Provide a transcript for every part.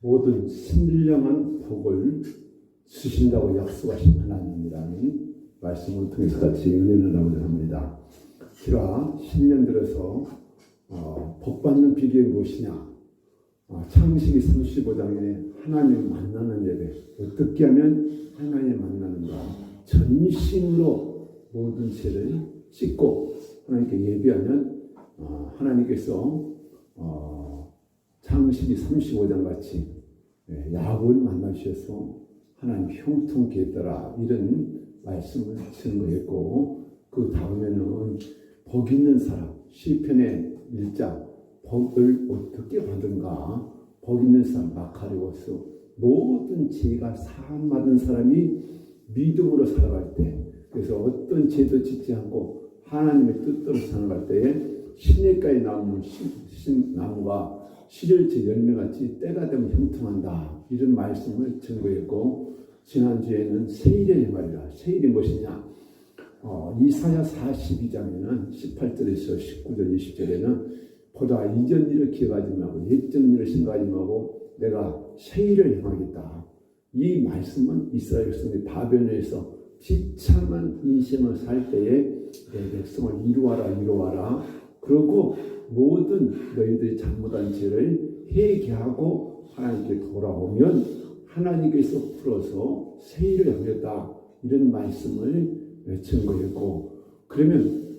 모든 신령한 복을 주신다고 약속하신 하나님이라는 말씀을 통해서 같이 은혜를 나누려 합니다. 제가 10년 들어서 복 받는 비결이 무엇이냐? 창세기 35장에 하나님 만나는 예배, 어떻게 하면 하나님 만나는가? 전심으로 모든 죄를 씻고 하나님께 예배하면 하나님께서 창세기 35장 같이 야곱을 만나주셔서 하나님 형통케 했더라, 이런 말씀을 증거했고, 그 다음에는 복 있는 사람, 시편의 1장 복을 어떻게 받은가? 복 있는 사람 마카리오스, 모든 죄가 사함받은 사람이 믿음으로 살아갈 때, 그래서 어떤 죄도 짓지 않고 하나님의 뜻대로 살아갈 때에 시냇가에 나오는 나무가 시절제 열매같이 때가 되면 형통한다, 이런 말씀을 증거했고, 지난주에는 세일의 말이라. 세일이 무엇이냐? 이사야 42장에는 18절에서 19절 20절에는 보다 이전 일을 기억하지 말고 옛전 일을 생각하지 말고 내가 세일을 행하겠다. 이 말씀은 이스라엘 백성이 바벨론에서 비참한 인생을 살 때에 내 백성을 이루어라. 그러고 모든 너희들이 잘못한 죄를 회개하고 하나님께 돌아오면 하나님께서 풀어서 세일을 하겠다, 이런 말씀을 증거했고, 그러면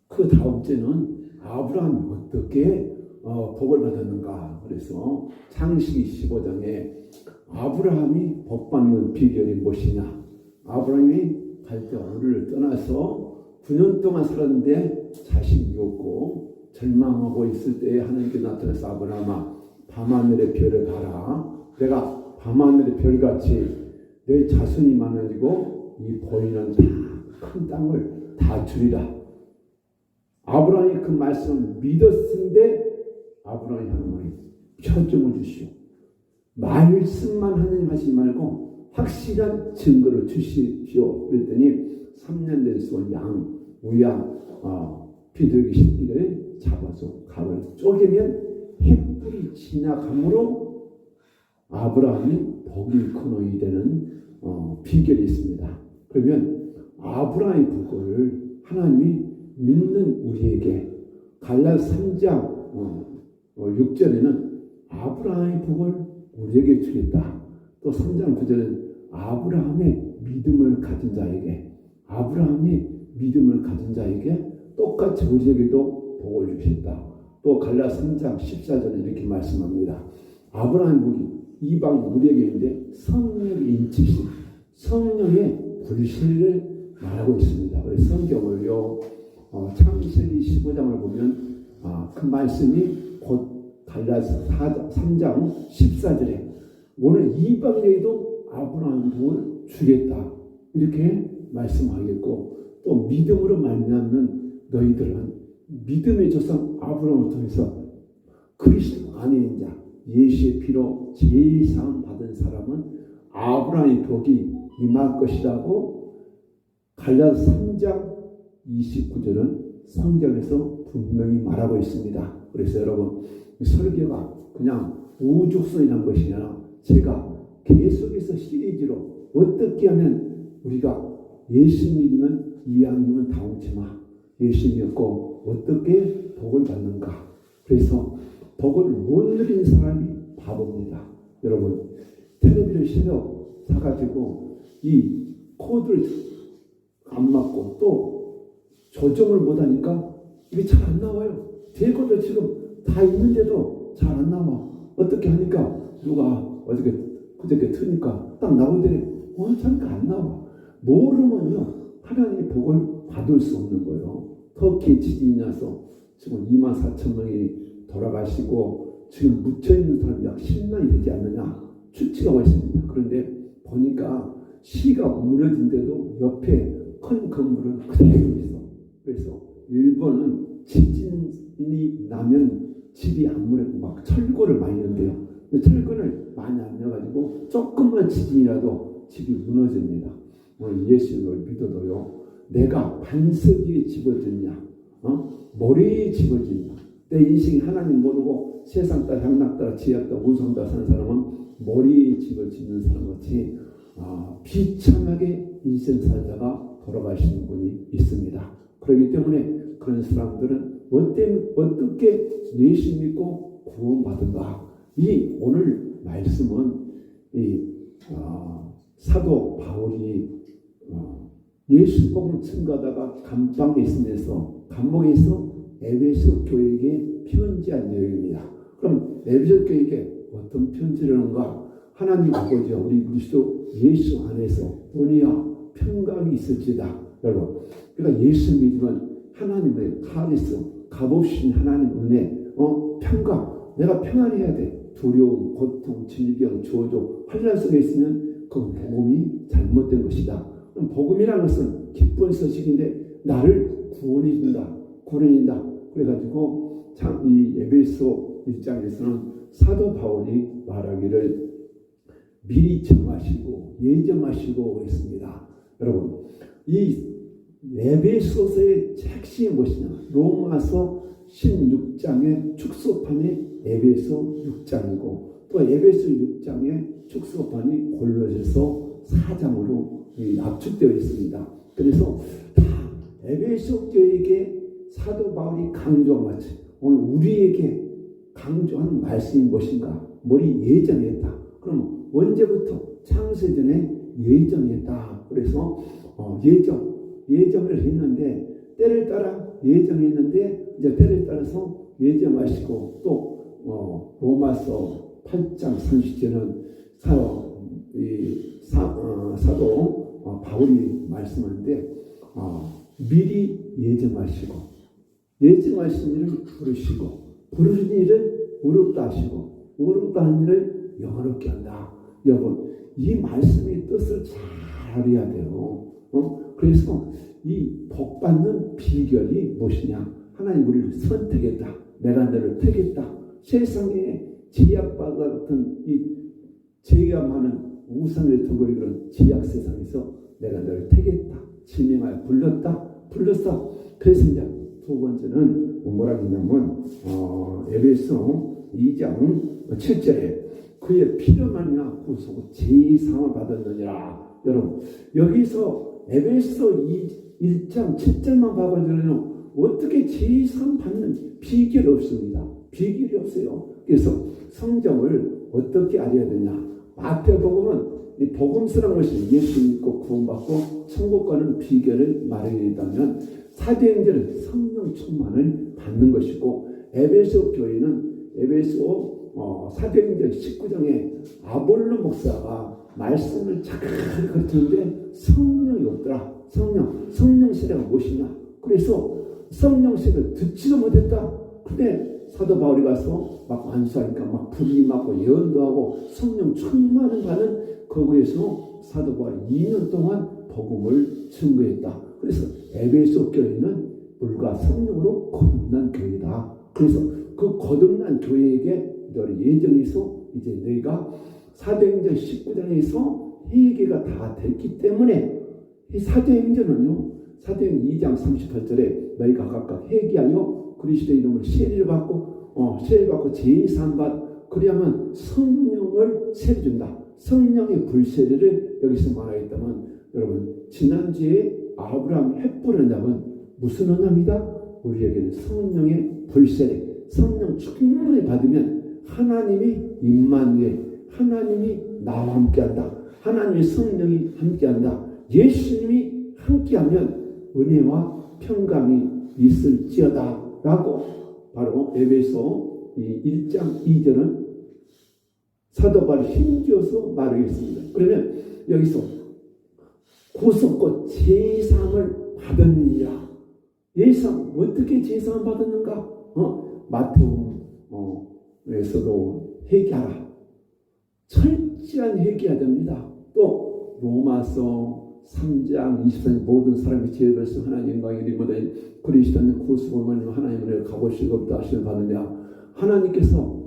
그 다음 주는 아브라함이 어떻게 복을 받았는가? 그래서 창세기 15장에 아브라함이 복 받는 비결이 무엇이냐? 아브라함이 갈대우르를 떠나서 9년 동안 살았는데 자식이 없고 절망하고 있을 때에 하나님께 나타나서 아브라함아, 밤하늘의 별을 봐라. 내가 밤하늘의 별같이 내 자손이 많아지고 이 보이는 큰 땅을 다 주리라. 아브라함이 그 말씀을 믿었는데 아브라함이 하는 말이 표정을 주시오. 말씀만 하나님 하시지 말고 확실한 증거를 주시오. 그랬더니 3년 돼서 우양 비둘기 새끼를 잡아서 갑을 쪼개면 햇불이 지나감으로 아브라함이 복이 근원이 되는 비결이 있습니다. 그러면 아브라함의 복을 하나님이 믿는 우리에게 갈라디아 3장 6절에는 아브라함의 복을 우리에게 주겠다. 또 3장 9절은 아브라함의 믿음을 가진 자에게 똑같이 우리에게도 복을 주셨다. 또 갈라디아 3장 14절에 이렇게 말씀합니다. 아브라함의 복이 이방 우리에게 있는데 성령의 인치심, 성령의 불신을 말하고 있습니다. 그래서 성경을요, 창세기 15장을 보면 그 말씀이 곧 갈라디아 3장 14절에 오늘 이방인에게도 아브라함 복을 주겠다, 이렇게 말씀하겠고, 또 믿음으로 말미암는 너희들은 믿음의 조상 아브라함을 통해서 그리스도 안에 있는 자, 예수의 피로 제사함 받은 사람은 아브라함의 복이 임할 것이라고 갈라디아 3장 29절은 성경에서 분명히 말하고 있습니다. 그래서 여러분, 설교가 그냥 우죽순이 난 것이 아니라 제가 계속해서 시리즈로 어떻게 하면 우리가 예수 믿으면 이왕이면 다홍치마 예수 믿고 어떻게 복을 받는가. 그래서 복을 못 누린 사람이 바보입니다. 여러분, 텔레비를 새로 사가지고 이 코드를 안 맞고 또 조정을 못하니까 이게 잘 안 나와요. 데코도 지금 다 있는데도 잘 안 나와. 어떻게 하니까 누가 그저께 트니까 딱 나오더래. 자니까 안 나와. 모르면요, 하나님의 복을 받을 수 없는 거예요. 터키에 지진이 나서 지금 24,000명이 돌아가시고 지금 묻혀있는 사람이 약 10만이 되지 않느냐 추측하고 있습니다. 그런데 보니까 시가 무너진데도 옆에 큰 건물은 그대로 있어. 그래서 일본은 지진이 나면 집이 안 무너지고 막 철거를 많이 넣는데요. 철거를 많이 안 넣어가지고 조금만 지진이라도 집이 무너집니다. 오늘 예수님을 믿어도요, 내가 반석 위에 집어졌냐, 모래에 집어졌냐, 내 인생이 하나님 모르고 세상 따라 향락 따라 지약 따라 우상 따라 사는 사람은 머리에 집을 짓는 사람같이 비참하게 인생 살다가 돌아가시는 분이 있습니다. 그렇기 때문에 그런 사람들은 어떻게 예수 믿고 구원받은가? 이 오늘 말씀은 사도 바울이 예수 복음 증거하다가 감방에 있으면서 감옥에서 에베소 교회에게 편지한 내용입니다. 그럼 에베소 교회에게 어떤 편지를 하는가? 하나님 아버지와 우리 그리스도 예수 안에서 은혜와 평강이 있을지다. 여러분, 그러니까 예수 믿으면 하나님의 카리스, 값없인 하나님 은혜, 평강, 내가 평안해야 돼. 두려움, 고통, 질병, 저주, 환난 속에 있으면 그 복음이 잘못된 것이다. 그럼 복음이라는 것은 기쁜 소식인데 나를 구원해준다, 구원해준다. 그래가지고 참 이 에베소 1장에서는 사도 바울이 말하기를 미리 정하시고 예정하시고 그랬습니다. 여러분, 이 에베소서의 핵심이 무엇이냐? 로마서 16장의 축소판이 에베소 6장이고 또 에베소 6장의 축소판이 골로새서 4장으로 압축되어 있습니다. 그래서 다 에베소 교회에게 사도 바울이 강조한 마치 오늘 우리에게 강조하는 말씀이 무엇인가? 머리 예정했다. 그럼 언제부터? 창세전에 예정했다. 그래서 예정을 했는데 때를 따라 예정했는데 이제 때를 따라서 예정하시고 또 로마서 8장 30절은 사도 바울이 말씀하는데 미리 예정하시고 예정하신 일을 부르시고 부르신 일을 어렵다 하시고 어렵다 한 일을 영화롭게 한다. 여러분, 이 말씀의 뜻을 잘 알아야 돼요. 그래서 이 복받는 비결이 무엇이냐? 하나님 우리를 선택했다. 내가 너를 택했다. 세상에 제약바다 같은 이 죄가 많은 우상을 덩어리 그런 제약 세상에서 내가 너를 택했다. 지명하여 불렀어. 그래서 이제 두 번째는 뭐라 했냐면 에베소 2장 7절에 그의 피로 말미암아 구속을 제사함을 받았느니라. 여러분, 여기서 에베소 1장 7절만 봐보면 어떻게 제사함 받는 비결이 없습니다. 비결이 없어요. 그래서 성경을 어떻게 알아야 되냐? 마태복음은 이 복음스러운 것이 예수 믿고 구원받고 천국 가는 비결을 말해야 된다면 사도행전은 성령 충만을 받는 것이고 에베소 교회는 에베소 사도행전 19장에 아볼로 목사가 말씀을 잘 가르치는데 성령이 없더라. 성령 세례가 무엇이냐? 그래서 성령 세례를 듣지도 못했다. 근데 사도 바울이 가서 막 안수하니까 막 불이 맞고 예언도 하고 성령 충만을 받는 거기에서 사도 바울이 2년 동안 복음을 증거했다. 그래서 에베소 교회는 물과 성령으로 거듭난 교회다. 그래서 그 거듭난 교회에게 너를 예정해서 이제 너희가 사도행전 19장에서 회개가 다 됐기 때문에 이 사도행전은요, 사도행전 2장 38절에 너희가 각각 회개하여 그리스도의 이름으로 세례를 받고 제사함 받 그리하면 성령을 세례 준다. 성령의 불세례를 여기서 말하겠다면 여러분, 지난주에 아브라함 횃불 언약은 무슨 언약이다? 우리에게는 성령의 불세례, 성령 충만히 받으면 하나님이 임마누엘, 하나님이 나와 함께한다. 하나님의 성령이 함께한다. 예수님이 함께하면 은혜와 평강이 있을지어다 라고 바로 에베소 1장 2절은 사도 바울이 힘줘서 말하겠습니다. 그러면 여기서 구속과 제사함을 받았느니라. 예수님 어떻게 제사함 받았는가? 마태복음에서도 회개하라. 철저한 회개해야 됩니다. 또 로마서 3장 24절 모든 사람이 죄를 벌써 하나님 영광이 이르거든 그리스도는 구속을 말미암아 하나님을 값없이가 없다 하시는 받느냐. 하나님께서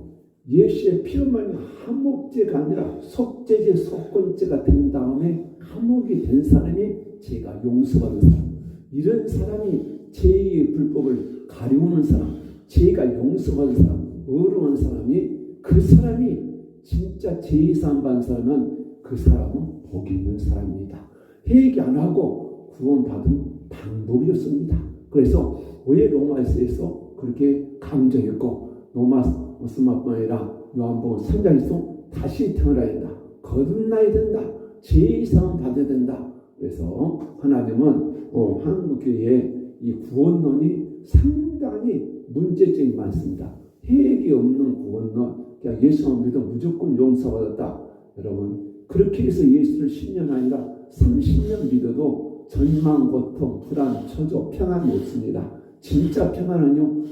예수의 피로 말미암아 한목죄가 아니라 속죄죄 속건죄가 된 다음에 한목이 된 사람이 죄가 용서받은 사람, 이런 사람이 죄의 불법을 가리우는 사람, 죄가 용서받은 사람, 의로운 사람이, 그 사람이 진짜 죄 사함 받은 사람은 그 사람은 복이 있는 사람입니다. 회개 안 하고 구원받은 방법이 없습니다. 그래서 왜 로마서에서 그렇게 강조했고, 로마서뿐만 아니라 요한복음 3장에서 다시 태어나야 된다, 거듭나야 된다, 죄 사함 받아야 된다. 그래서 하나님은 한국교회의 이 구원론이 상당히 문제점이 많습니다. 회개 없는 구원론, 그냥 예수만 믿어 무조건 용서받았다. 여러분, 그렇게 해서 예수를 10년 아니라 30년 믿어도 절망, 고통, 불안, 초조, 평안이 없습니다. 진짜 평안은요,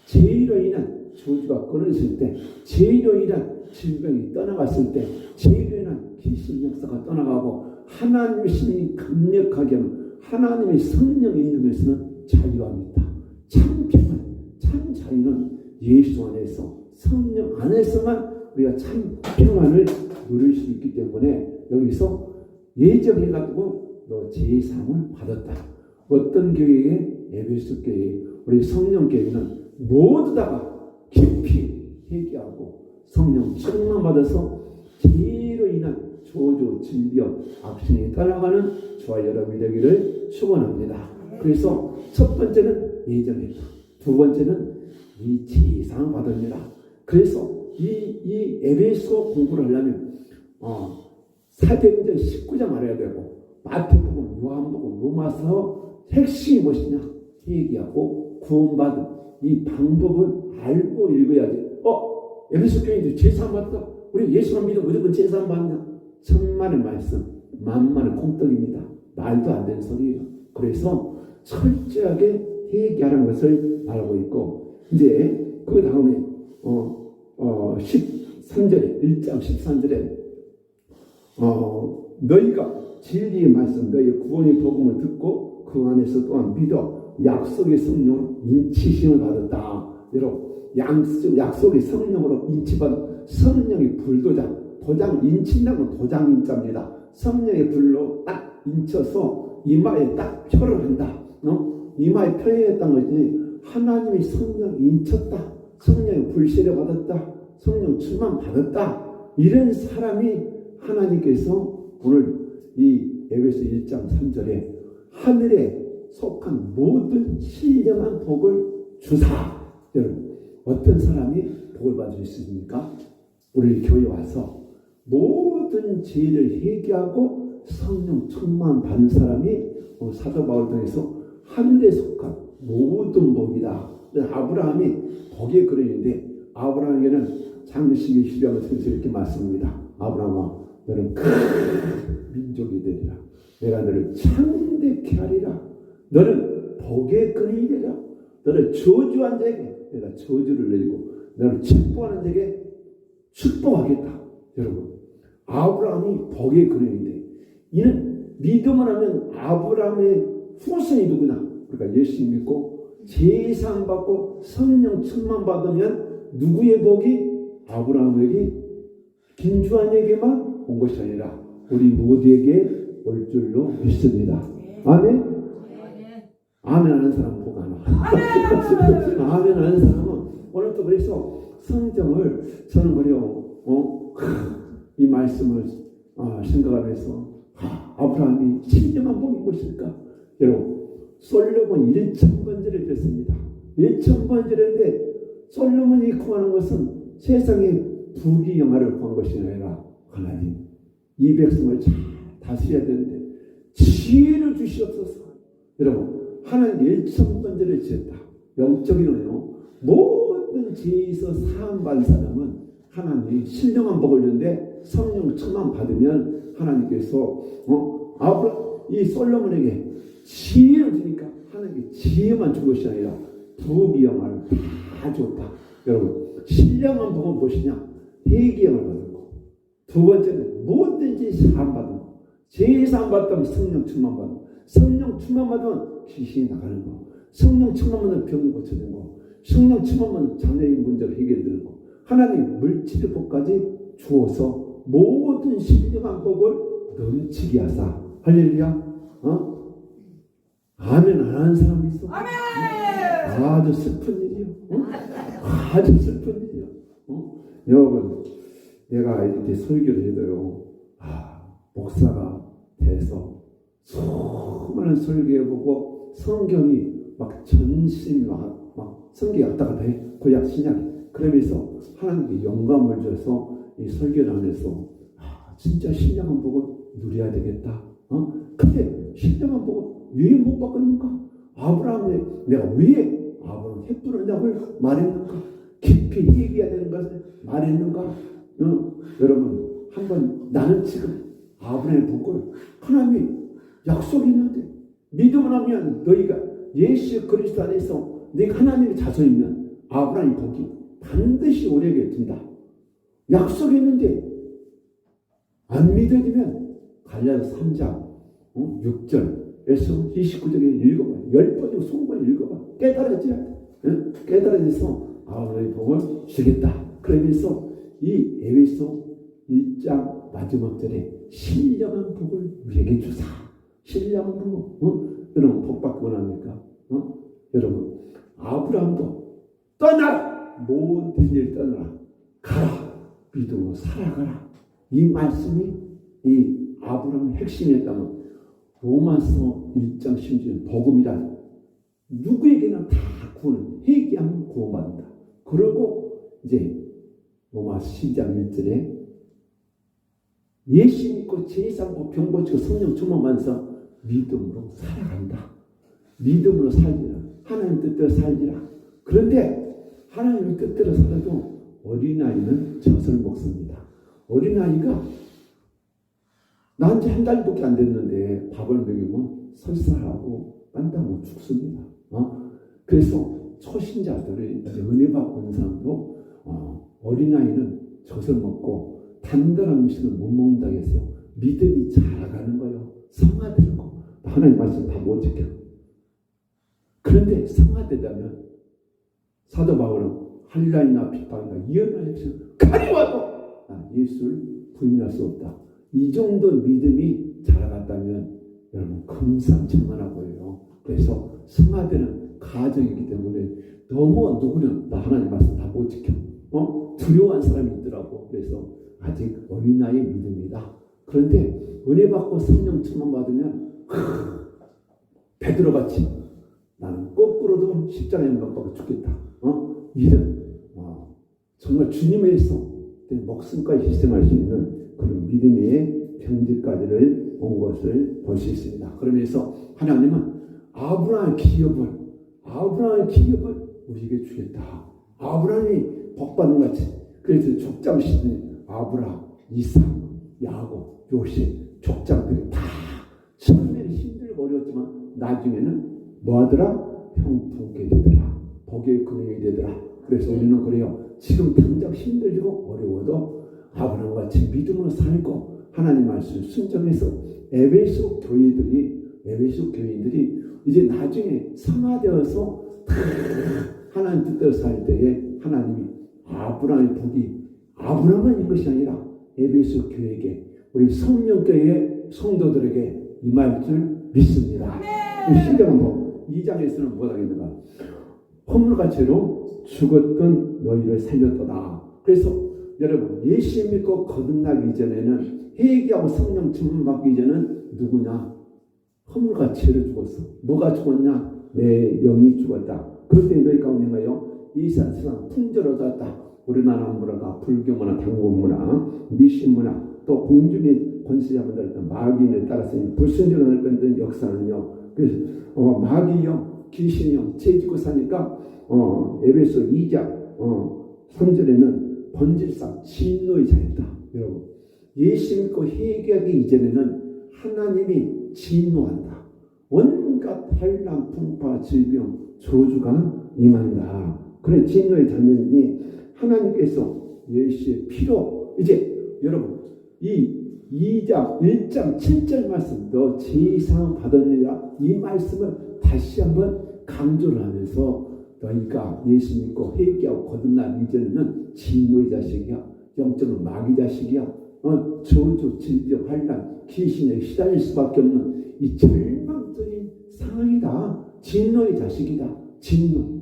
죄로 인한 저주가 끊어질 때, 죄로 인한 질병이 떠나갔을 때, 죄로 인한 귀신 역사가 떠나가고 하나님의 신이 강력하게 하면 하나님의 성령이 있는 것에는 자유합니다. 참 평안, 참 자유는 예수 안에서, 성령 안에서만 우리가 참 평안을 누릴 수 있기 때문에 여기서 예정해가지고 너 제사함을 받았다. 어떤 교회에, 에베소 교회, 우리 성령교회는 모두 다가 깊이 회개하고 성령 충만 받아서 죄로 인한 조조, 질병, 악신이 떠나가는 저와 여러분이 되기를 축원합니다. 그래서 첫 번째는 예정했다. 두 번째는 이 제사함을 받습니다. 그래서 이 에베소 공부를 하려면 사도행전 19장 알아야 되고, 마태복음, 요한복음, 로마서 핵심이 무엇이냐? 회개하고 구원받은 이 방법을 알고 읽어야지. 에베소 교인들 제사함 받다, 우리 예수만 믿으면 무조건 제사함 받냐? 천만의 말씀, 만만의 콩떡입니다. 말도 안 되는 소리예요. 그래서 철저하게 회개하는 것을 알고 있고, 이제 그 다음에 13절에 1장 13절에 너희가 진리의 말씀, 너희의 구원의 복음을 듣고 그 안에서 또한 믿어 약속의 성령으로 인치심을 받았다. 여러분, 약속의 성령으로 인치받은, 성령의 도장, 인친다는 도장 인자입니다. 성령의 불로 딱 인쳐서 이마에 딱 표를 한다. 이마에 표현했다는 것이 하나님의 성령 인쳤다, 성령의 불씨를 받았다, 성령 충만 받았다. 이런 사람이 하나님께서 오늘 이 에베소 1장 3절에 하늘에 속한 모든 신령한 복을 주사. 여러분, 어떤 사람이 복을 받을 수 있습니까? 우리 교회 와서 모든 죄를 회개하고 성령 충만 받는 사람이 사도 바울 통해서 하늘에 속한 모든 복이다. 아브라함이 복의 그릇인데, 아브라함에게는 장세기 12장에서 이렇게 말씀합니다. 아브라함아, 너는 큰 민족이 되리라. 내가 너를 창대케 하리라. 너는 복의 근이 되리라. 너를 저주한 자에게 내가 저주를 내리고 너를 축복하는 자에게 축복하겠다. 여러분, 아브라함이 복의 근원인데, 이는 믿음을 하면 아브라함의 후손이 누구나, 그러니까 예수 믿고 제사함 받고 성령 충만 받으면 누구의 복이? 아브라함에게, 김주환에게만 온 것이 아니라 우리 모두에게 올 줄로 믿습니다. 아멘? 아멘 하는 사람 복 안 와. 아멘 하는 사람은 오늘 또 그래서 성경을 저는 이 말씀을 생각하면서 아브라함이 진정한 복이 무엇일까? 여러분, 솔로몬 1,000번제를 드렸습니다. 1,000번제인데 솔로몬이 구하는 것은 세상에 부귀영화를 구한 것이 아니라 하나님, 이 백성을 잘 다스려야 되는데 지혜를 주시옵소서. 여러분, 하나님 1,000번제를 지었다. 영적으로요, 모든 죄에서 사함받은 사람은 하나님이 신령한 복을 주는데 성령 충만 받으면 하나님께서 이 솔로몬에게 지혜를 주니까 하나님께 지혜만 준 것이 아니라 부귀영화를 다 줬다. 여러분, 신령한 복은 무엇이냐? 회개형을 받는 거. 두 번째는 뭐든지 사함 받는 거. 죄 사함 받으면 성령 충만 받는 거. 성령 충만 받으면 귀신이 나가는 거. 성령 충만 받으면 병이 고쳐지는 거. 성령 충만 받으면 자녀의 문제를 해결되는 거. 하나님 물질의 복까지 주어서 모든 신령한 복을 넘치게 하사. 할렐루야. 아멘 안 하는 사람이 있어? 아멘. 아주 슬픈 일이야. 일이요. 아주 슬픈 일이요. 여러분, 내가 이렇게 설교를 해도요, 목사가 돼서 수많은 설교해보고 성경이 막 전신이 막 성경이 왔다 갔다 해. 구약 신약. 그러면서 하나님께 영감을 줘서 이 설교를 하면서 진짜 신약만 보고 누려야 되겠다. 근데 신약만 보고 왜 못 바꿨는가? 아브라함에 내가 왜 아브라함 헤브론 약을 말했는가? 깊이 얘기해야 되는 것을 말했는가? 여러분, 한번 나는 지금 아브라함의 복을 하나님이 약속이 있는데 믿음을 하면 너희가 예수 그리스도 안에서 네가 하나님의 자손이면 아브라함의 복이 반드시 우리에게 든다. 약속이 있는데 안 믿어지면 갈라디아서 3장 6절에서 29절에 읽어봐. 10번이고 20번 읽어봐. 깨달아져야 돼. 깨달아져서 아브라함의 복을 주겠다. 그러면서 이 에베소 1장 마지막 절에 신령한 복을 우리에게 주사. 신령한 복. 여러분 복 받기 원합니까? 여러분 아브라함도 떠나라. 모든 일 떠나라. 가라. 믿음으로 살아가라. 이 말씀이 이 아브라함의 핵심이었다면 로마서 1장 10절 복음이란 누구에게나 다 구원을 회개하면 구원받는다. 그리고 이제 로마서 10장 1절에 예수 믿고 제사하고 병 고치고 성령 충만하면서 믿음으로 살아간다. 믿음으로 살리라. 하나님 뜻대로 살리라. 그런데 하나님의 뜻대로 살아도 어린아이는 젖을 먹습니다. 어린아이가 나한테 한 달밖에 안 됐는데 밥을 먹이면 설사하고 딴다고 죽습니다. 그래서 초신자들이 은혜 받는 사람도 어린아이는 젖을 먹고 단단한 음식을 못 먹는다고 해서 믿음이 자라가는 거예요. 성화되고 하나님 말씀 다 못 지켜. 그런데 성화되다면 사도 바울은 한란이나 비방이나 이언을 해서 가리와도 예수를 부인할 수 없다. 이 정도 믿음이 자라갔다면 여러분 금상첨화하고요. 그래서 성화되는 가정이기 때문에 너무 누구는 나 하나님 말씀 다 못 지켜. 두려워한 사람이 있더라고. 그래서 아직 어린아이의 믿음이다. 그런데 은혜 받고 성령 충만 받으면 베드로같이 나는 거꾸로도 십자가에 못 박아 죽겠다. 이런 정말 주님에서 목숨까지 희생할 수 있는 그런 믿음의 경지까지를 온 것을 볼 수 있습니다. 그러면서 하나님은 아브라함의 기업을 우리에게 주겠다. 아브라함이 복받는 같이. 그래서 족장시대 아브라함, 이삭, 야곱, 요셉 족장들이 다 처음에는 힘들고 어려웠지만 나중에는 뭐하더라? 형통케 되더라. 복의 근원이 되더라. 그래서 우리는 그래요. 지금 당장 힘들고 어려워도 아브라함 같이 믿음으로 살고 하나님 말씀 순종해서 에베소 교인들이 이제 나중에 성화되어서 하나님 뜻대로 살 때에 하나님이 아브라함의 복이 아브라함만 있는 것이 아니라 에베소 교회에게 우리 성령교회 성도들에게 임할 줄 믿습니다. 신령한 복 2장에서는 뭐라고 했는가? 허물과죄로 죽었던 너희를 살렸도다. 그래서 여러분 예수 믿고 거듭나기 전에는 회개하고 성령 충만 받기 전에는 누구냐? 허물과 죄로 죽었어. 뭐가 죽었냐? 내 영이 죽었다. 그럴 때 너희 가운데 뭐요? 이 세상 풍조로 졌다. 우리나라 문화가 불교 문화, 당군 문화, 미신 문화, 또 공중의 권세자분들 마귀인을 따라서 불순종을 끊던 역사는요. 그래서 마귀요, 귀신이요, 죄짓고 사니까 에베소 2장 3절에는 번질상 진노의 자였다. 여러분 예수 믿고 회개하기 이전에는 하나님이 진노한다. 온갖 환난, 풍파, 질병, 저주가 임한다. 그래 진노의 자녀니 하나님께서 예수의 피로 이제 여러분 이 2장 1장 7절 말씀 너 제사함 받았느냐 이 말씀을 다시 한번 강조를 하면서 너희가 예수 믿고 회개하고 거듭난 이전에는 진노의 자식이야. 영적으로 마귀 자식이야. 저주, 질병, 환난, 귀신에 시달릴 수밖에 없는 이 절망적인 상황이다. 진노의 자식이다. 진노.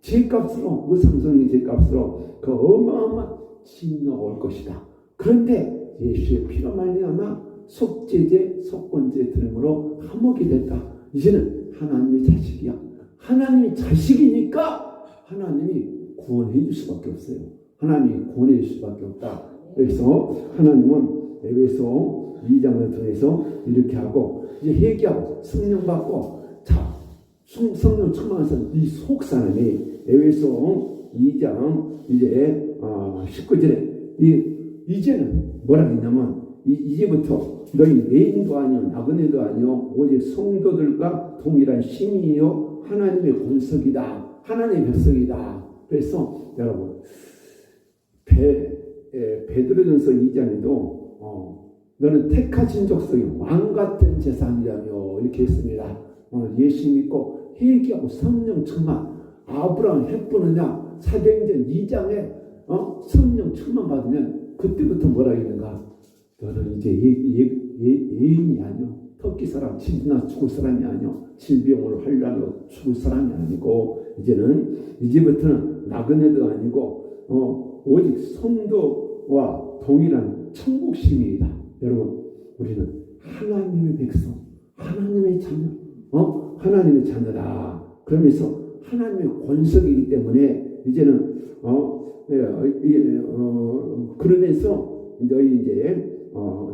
죄값으로 무상성의 죄값으로 그 어마어마한 진노가 올 것이다. 그런데 예수의 피로 말미암아 속죄죄 속건죄 들음으로 화목이 됐다. 이제는 하나님의 자식이야. 하나님의 자식이니까 하나님이 구원해 줄 수밖에 없어요. 하나님이 구원해 줄 수밖에 없다. 그래서 하나님은 에베소 2장을 통해서 이렇게 하고 이제 회개하고 성령 받고 자 성령 충만해서 네 속사람이 에베소 2장 이제 19절에 이제는 뭐라 했냐면 이제부터 너희 내인도 아니요 나그네도 아니요 오직 성도들과 동일한 신이요 하나님의 권석이다. 하나님의 뱃속이다. 그래서 여러분 베드로전서 2장에도 너는 택하신 족속이 왕같은 재산이라며 이렇게 했습니다. 예수 믿고 회개하고 성령 충만 아브라함 햇보느냐 사도행전 2장에 성령 충만 받으면 그때부터 뭐라 했는가? 너는 이제 예인이 아니요 터키 사람 진나 죽을 사람이 아니요 질병으로 환란으로 죽을 사람이 아니고 이제부터는 나그네도 아니고 오직 성도와 동일한 천국 시민이다. 여러분 우리는 하나님의 백성 하나님의 자녀 하나님의 자녀다. 그러면서 하나님의 권석이기 때문에 이제는 그러면서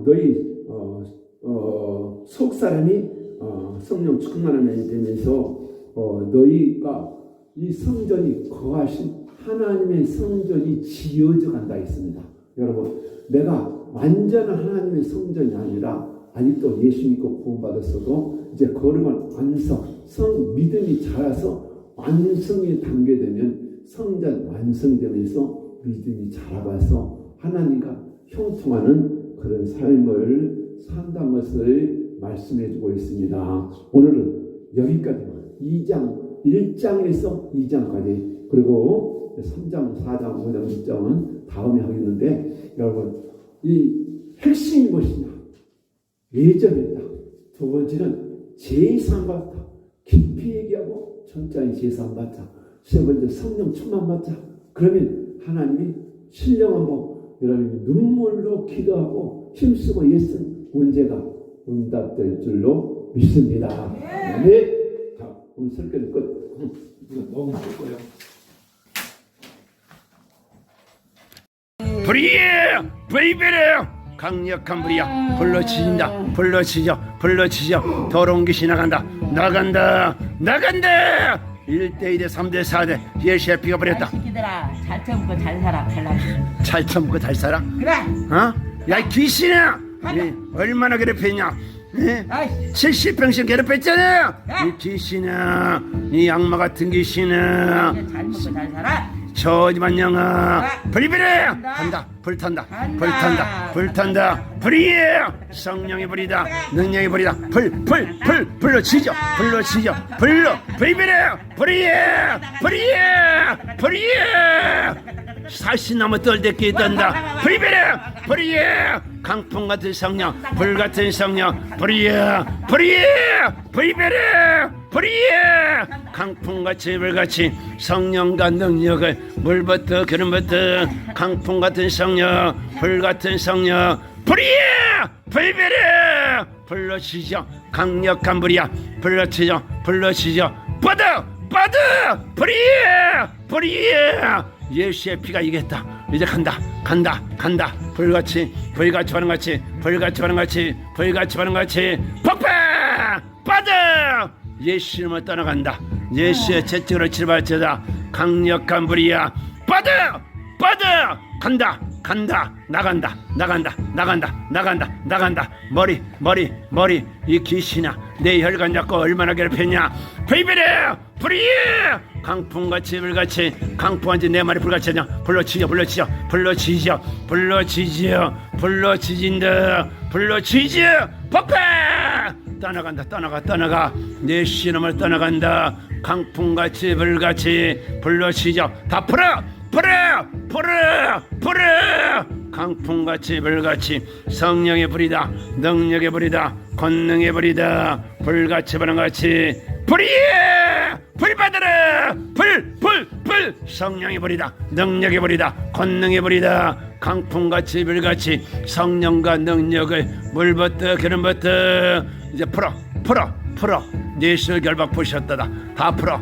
너희 속 사람이 성령 충만함이 되면서 너희가 이 성전이 거하신 하나님의 성전이 지어져 간다 했습니다. 여러분 내가 완전한 하나님의 성전이 아니라 아직도 예수 믿고 구원받았어도 이제 거룩한 믿음이 자라서 완성에 담겨되면 성전 완성이 되면서 믿음이 자라가서 하나님과 형통하는 그런 삶을 산다는 것을 말씀해 주고 있습니다. 오늘은 여기까지만 1장에서 2장까지 그리고 3장, 4장, 5장, 6장은 다음에 하겠는데 여러분 이 핵심이 무엇이냐? 예정했다. 두 번째는 제사받다. 깊이 얘기하고 천천히 제사받자. 세 번째 성령 충만 받자. 그러면 하나님이 신령한 법 여러분 눈물로 기도하고 힘쓰고 예쓴 문제가 응답될 줄로 믿습니다. 네. 자, 오늘 설교는 끝. 너무 좋고요. 불이에 베이베레 강력한 불이야. 불러치죠. 더러운 귀신 나간다 1대 2대 3대 4대 예수의 피가 버렸다. 시키더라. 잘 처먹고 잘 살아. 잘 처먹고 잘 살아. 그래. 야 이 귀신아 얼마나 괴롭혔냐. 70평씩 괴롭혔잖아. 이 귀신아 이 악마 같은 귀신아 잘 먹고 잘 살아. 저지만 영아 불이베레 간다. 불탄다 불이에 성령의 불이다. 능력의 불이다. 불러치죠. 불이베레 불이에 살신나무 떨대끼 떤다. 불이에 강풍 같은 성령 불 같은 성령 불이에 강풍같이 불같이 성령과 능력을 물부터 기름부터 강풍같은 성령 불같은 성령 불이에 불러치죠. 강력한 불이야. 불러치죠. 뻗어 불이에 예수의 피가 이겼다. 이제 간다. 불같이 바람같이 폭발 뻗어 예수님을 떠나간다. 예수의 채찍으로 치료받을지어다. 강력한 불이야. 뻗어 간다. 나간다. 머리 이 귀신아 내 혈관 잡고 얼마나 괴롭혔냐. 베이베레 불이에 강풍같이 불같이 강풍한테 내 말이 불같이 하냐. 불러치죠. 폭발 떠나가 내 신음을 떠나간다. 강풍같이 불같이 불러치죠. 다 풀어 강풍같이 불같이 성령의 불이다. 능력의 불이다. 권능의 불이다. 불같이 바람같이 불이에 불 받으라. 불 성령의 불이다. 능력의 불이다. 권능의 불이다. 강풍같이 불같이 성령과 능력을 물부터 기름부터 이제 풀어 네 술 결박 부셨다다. 다 풀어